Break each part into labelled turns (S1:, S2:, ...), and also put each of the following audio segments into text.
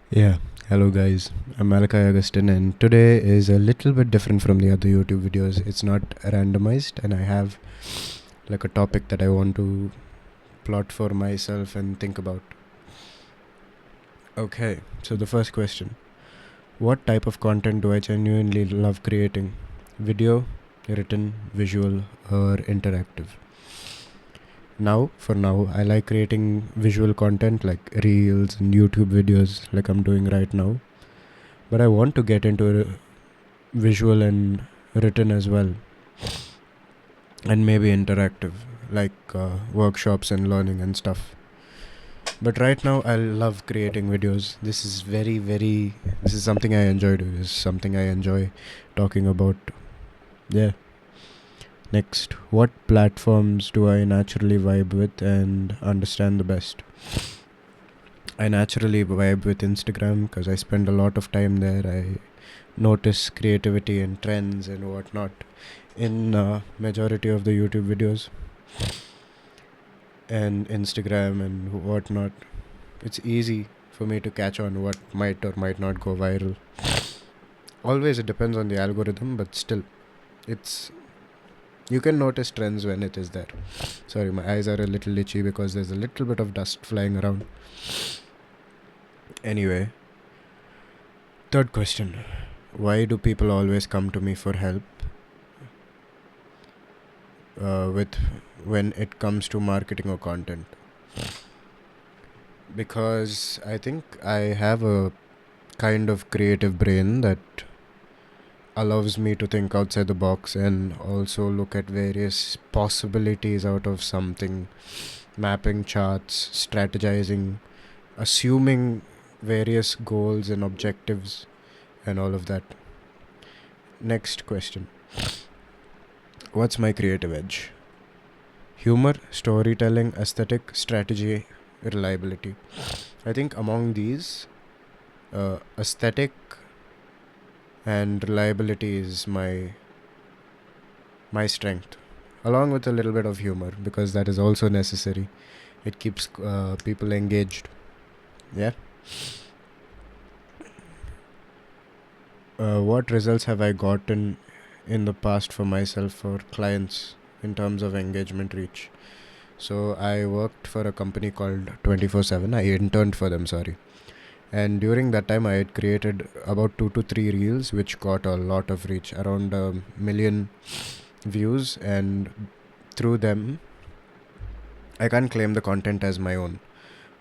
S1: Yeah, hello guys. I'm Malachi Augustin, and today is a little bit different from the other YouTube videos. It's not randomized, and I have like a topic that I want to plot for myself and think about. Okay, so the first question: what type of content do I genuinely love creating? Video, written, visual, or interactive? For now, I like creating visual content like reels and YouTube videos, like I'm doing right now. But I want to get into visual and written as well, and maybe interactive, like workshops and learning and stuff. But right now I love creating videos. This is something I enjoy doing. This is something I enjoy talking about. Yeah. Next, what platforms do I naturally vibe with and understand the best? I naturally vibe with Instagram because I spend a lot of time there. I notice creativity and trends and whatnot in majority of the YouTube videos and Instagram and whatnot. It's easy for me to catch on what might or might not go viral. Always it depends on the algorithm, but still, it's you can notice trends when it is there. Sorry, my eyes are a little itchy because there's a little bit of dust flying around. Anyway, third question: why do people always come to me for help with when it comes to marketing or content? Because I think I have a kind of creative brain that allows me to think outside the box and also look at various possibilities out of something, mapping charts, strategizing, assuming various goals and objectives, and all of that. Next question: what's my creative edge? Humor, storytelling, aesthetic, strategy, reliability. I think among these, aesthetic and reliability is my strength, along with a little bit of humor because that is also necessary. It keeps people engaged. Yeah. What results have I gotten in the past for myself for clients in terms of engagement reach? So I worked for a company called 24/7. I interned for them, sorry. And during that time, I had created about 2 to 3 reels, which got a lot of reach, around 1 million views. And through them, I can't claim the content as my own,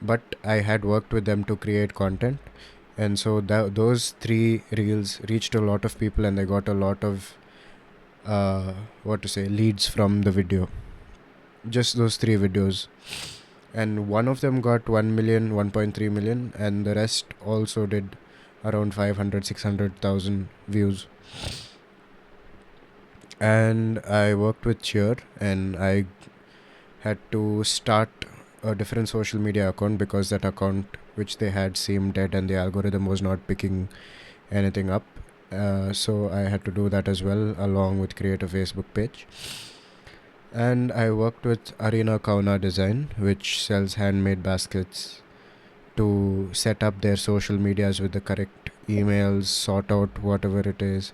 S1: but I had worked with them to create content. And so those 3 reels reached a lot of people, and they got a lot of leads from the video. Just those 3 videos. And one of them got 1 million, 1.3 million, and the rest also did around 500, 600,000 views. And I worked with Cheer, and I had to start a different social media account because that account which they had seemed dead and the algorithm was not picking anything up. So I had to do that as well, along with create a Facebook page. And I worked with Arena Kauna Design, which sells handmade baskets, to set up their social medias with the correct emails, sort out whatever it is,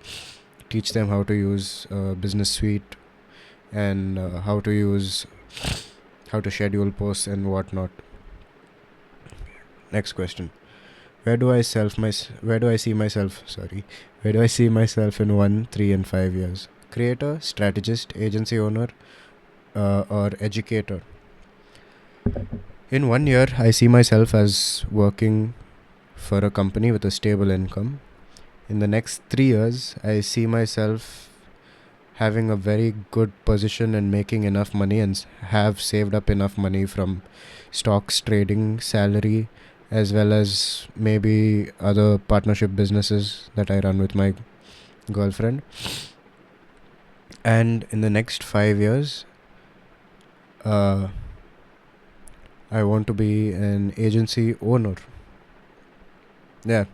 S1: teach them how to use Business Suite, and how to schedule posts and whatnot. Next question: Where do I see myself? Sorry, where do I see myself in 1, 3, and 5 years? Creator, strategist, agency owner, or educator? In 1 year, I see myself as working for a company with a stable income. In the next 3 years, I see myself having a very good position and making enough money and have saved up enough money from stocks, trading, salary, as well as maybe other partnership businesses that I run with my girlfriend. And in the next 5 years, I want to be an agency owner. Yeah.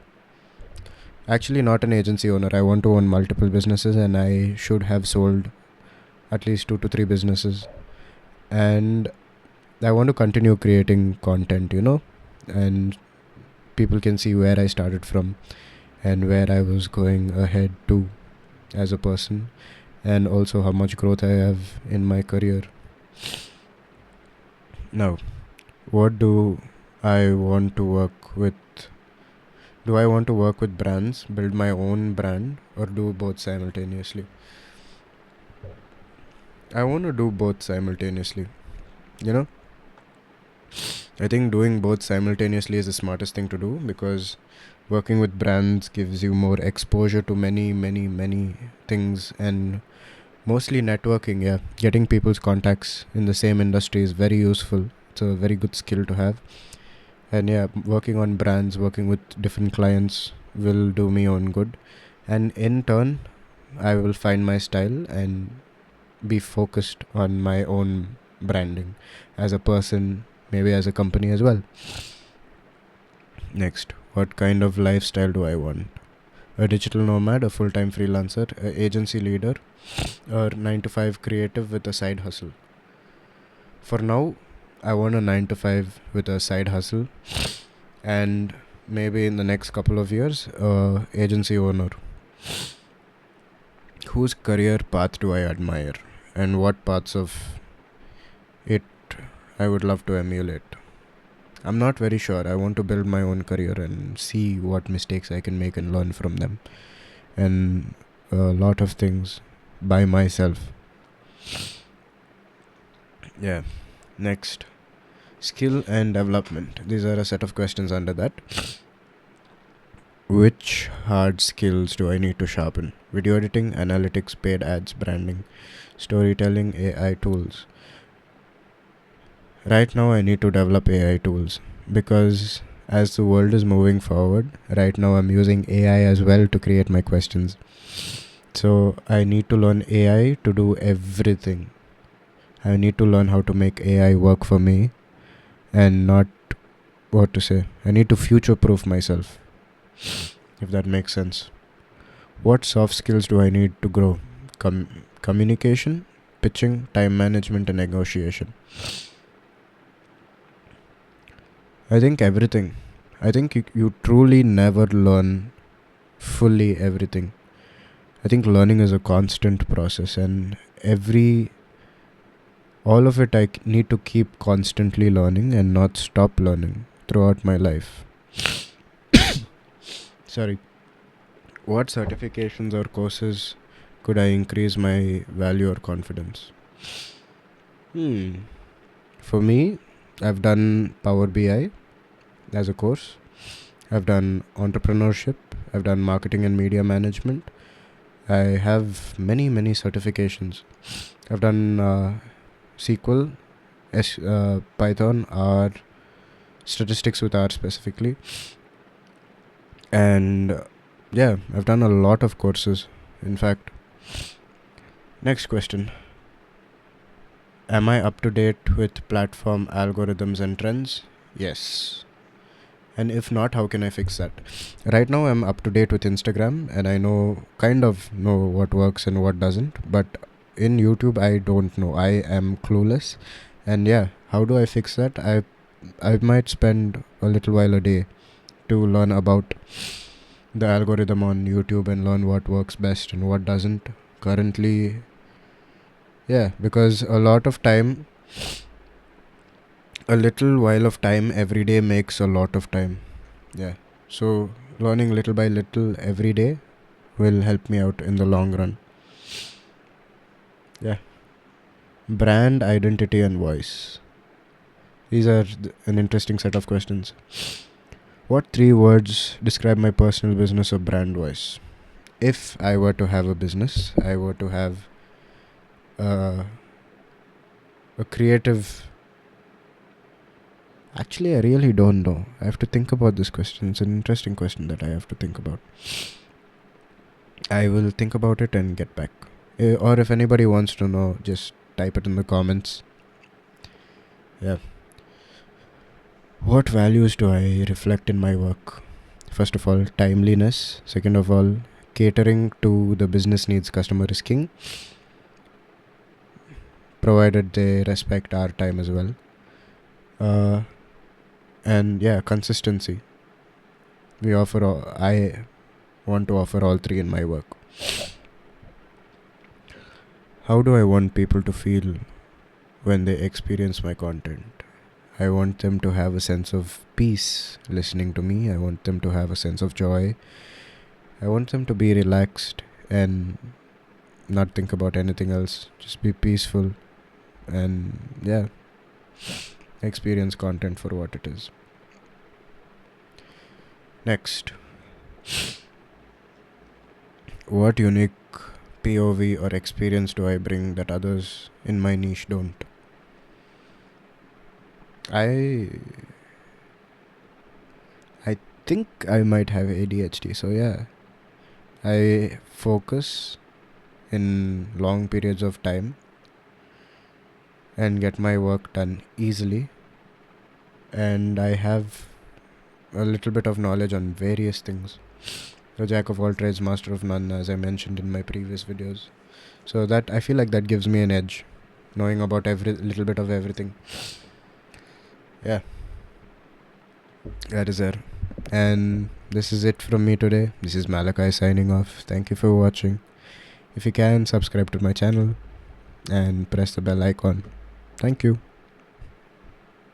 S1: Actually, not an agency owner. I want to own multiple businesses, and I should have sold at least 2 to 3 businesses. And I want to continue creating content, and people can see where I started from and where I was going ahead to as a person, and also how much growth I have in my career. Now, what do I want to work with? Do I want to work with brands, build my own brand, or do both simultaneously? I want to do both simultaneously. You know, I think doing both simultaneously is the smartest thing to do, because working with brands gives you more exposure to many, many, many things, and mostly networking. Yeah, getting people's contacts in the same industry is very useful. It's a very good skill to have. And yeah, working on brands, working with different clients will do me on good, and in turn I will find my style and be focused on my own branding as a person, maybe as a company as well. Next, what kind of lifestyle do I want? A digital nomad, a full-time freelancer, a agency leader, or 9 to 5 creative with a side hustle? For now, I want a 9 to 5 with a side hustle, and maybe in the next couple of years, agency owner. Whose career path do I admire, and what parts of it I would love to emulate? I'm not very sure. I want to build my own career and see what mistakes I can make and learn from them, and a lot of things by myself. Yeah. Next, skill and development. These are a set of questions under that. Which hard skills do I need to sharpen? Video editing, analytics, paid ads, branding, storytelling, AI tools. Right now, I need to develop AI tools, because as the world is moving forward, right now I'm using AI as well to create my questions. So I need to learn AI to do everything. I need to learn how to make AI work for me, and not what to say. I need to future proof myself, if that makes sense. What soft skills do I need to grow? Communication, pitching, time management, and negotiation. I think everything. I think you truly never learn fully everything. I think learning is a constant process, and all of it I need to keep constantly learning and not stop learning throughout my life. Sorry. What certifications or courses could I increase my value or confidence? For me, I've done Power BI as a course. I've done entrepreneurship. I've done marketing and media management. I have many, many certifications. I've done SQL, Python, R, statistics with R specifically. And yeah, I've done a lot of courses, in fact. Next question. Am I up to date with platform algorithms and trends? Yes. And if not, how can I fix that? Right now, I'm up to date with Instagram, and I kind of know what works and what doesn't. But in YouTube, I don't know. I am clueless. And yeah, how do I fix that? I might spend a little while a day to learn about the algorithm on YouTube and learn what works best and what doesn't. Currently, yeah, because a little while of time every day makes a lot of time. Yeah. So learning little by little every day will help me out in the long run. Yeah. Brand identity and voice. These are an interesting set of questions. What 3 words describe my personal business or brand voice? If I were to have a business, I were to have a creative. Actually, I really don't know. I have to think about this question. It's an interesting question that I have to think about. I will think about it and get back. Or if anybody wants to know, just type it in the comments. Yeah. What values do I reflect in my work? First of all, timeliness. Second of all, catering to the business needs customer is king, provided they respect our time as well. And yeah, consistency. I want to offer all three in my work. How do I want people to feel when they experience my content? I want them to have a sense of peace listening to me. I want them to have a sense of joy. I want them to be relaxed and not think about anything else. Just be peaceful and experience content for what it is. Next, what unique POV or experience do I bring that others in my niche don't? I think I might have ADHD, so yeah. I focus in long periods of time and get my work done easily, and I have a little bit of knowledge on various things. A jack of all trades, master of none, as I mentioned in my previous videos. So that I feel like that gives me an edge, knowing about every little bit of everything. Yeah, that is there. And this is it from me today. This is Malachi signing off. Thank you for watching. If you can, subscribe to my channel and press the bell icon. Thank you.